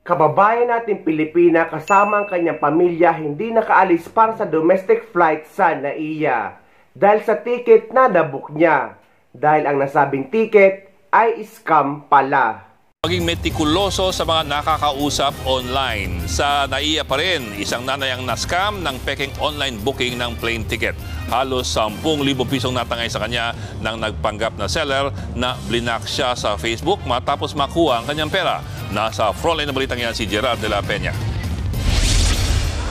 Kababayan natin Pilipina kasama ang kanyang pamilya hindi nakaalis para sa domestic flight sa NAIA dahil sa ticket na nabook niya. Dahil ang nasabing ticket ay scam pala. Maging metikuloso sa mga nakakausap online. Sa NAIA pa rin, isang nanay ang na-scam ng peking online booking ng plane ticket. Halos 10,000 pisong natangay sa kanya nang nagpanggap na seller na blinak siya sa Facebook matapos makuha ang kanyang pera. Nasa frontline na balitang yan si Gerard de la Peña.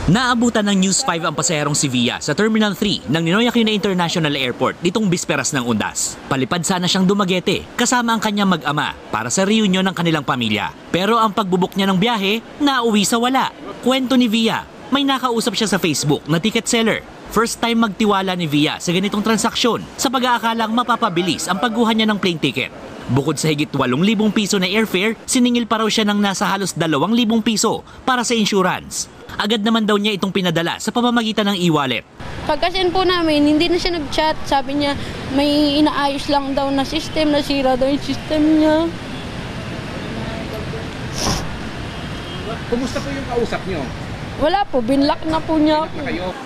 Naabutan ng News 5 ang pasaherong si Via sa Terminal 3 ng Ninoy Aquino International Airport nitong bisperas ng Undas. Palipad sana siyang Dumaguete kasama ang kanyang mag-ama para sa reunion ng kanilang pamilya. Pero ang pagbubuk niya ng biyahe, nauwi sa wala. Kwento ni Via, may nakausap siya sa Facebook na ticket seller. First time magtiwala ni Via sa ganitong transaksyon sa pag-aakalang mapapabilis ang pagguha niya ng plane ticket. Bukod sa higit 8,000 piso na airfare, siningil pa raw siya ng nasa halos 2,000 piso para sa insurance. Agad naman daw niya itong pinadala sa pamamagitan ng e-wallet. Pagkasin po namin, hindi na siya nag-chat. Sabi niya, may inaayos lang daw na system, nasira daw yung system niya. Kumusta po yung kausap niyo? Wala po, binlock na po niya ako.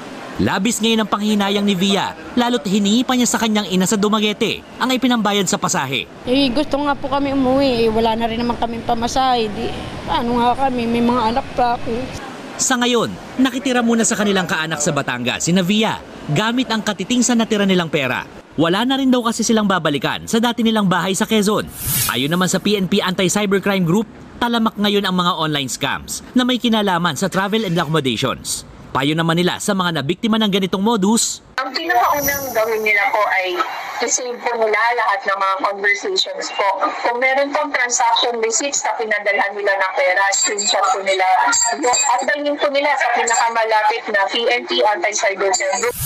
Labis ngayon ang panghinayang ni Via, lalo't hiningi pa niya sa kanyang ina sa Dumaguete ang ipinambayad sa pasahe. Gusto nga po kami umuwi, wala na rin naman kaming pamasahe. Paano nga kami, may mga anak pa ako. Sa ngayon, nakitira muna sa kanilang kaanak sa Batangas, sina Via, gamit ang katiting sa natira nilang pera. Wala na rin daw kasi silang babalikan sa dati nilang bahay sa Quezon. Ayon naman sa PNP Anti-Cybercrime Group, talamak ngayon ang mga online scams na may kinalaman sa travel and accommodations. Payo naman nila sa mga nabiktima ng ganitong modus. Ang pinakaunang gawin nila po ay i-save po nila lahat ng mga conversations po. Kung meron pong transaction receipts na pinadalhan nila ng pera, screenshot po nila at dalhin po nila sa pinakamalapit na PNP Anti-Cybercrime Group.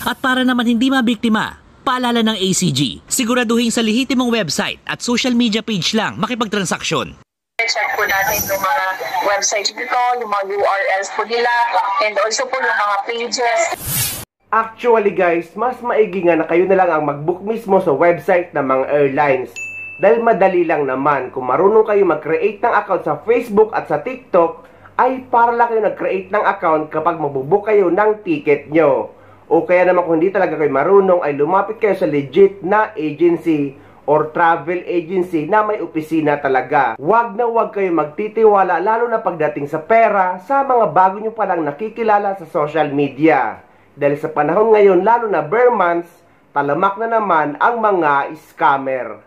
At para naman hindi mabiktima, paalala ng ACG, siguraduhin sa lehitimong website at social media page lang makipagtransaksyon. Check po natin yung mga websites dito, yung mga URLs po nila, and also po yung mga pages. Actually guys, mas maigi nga na kayo na lang ang mag-book mismo sa website ng mga airlines. Dahil madali lang naman, kung marunong kayo mag-create ng account sa Facebook at sa TikTok, ay para lang kayo nag-create ng account kapag magbubook kayo ng ticket nyo. O kaya naman kung hindi talaga kayo marunong, ay lumapit kayo sa legit na agency or travel agency na may opisina talaga. Huwag na huwag kayo magtitiwala lalo na pagdating sa pera sa mga bago nyo palang nakikilala sa social media. Dahil sa panahon ngayon lalo na bare months, talamak na naman ang mga scammer.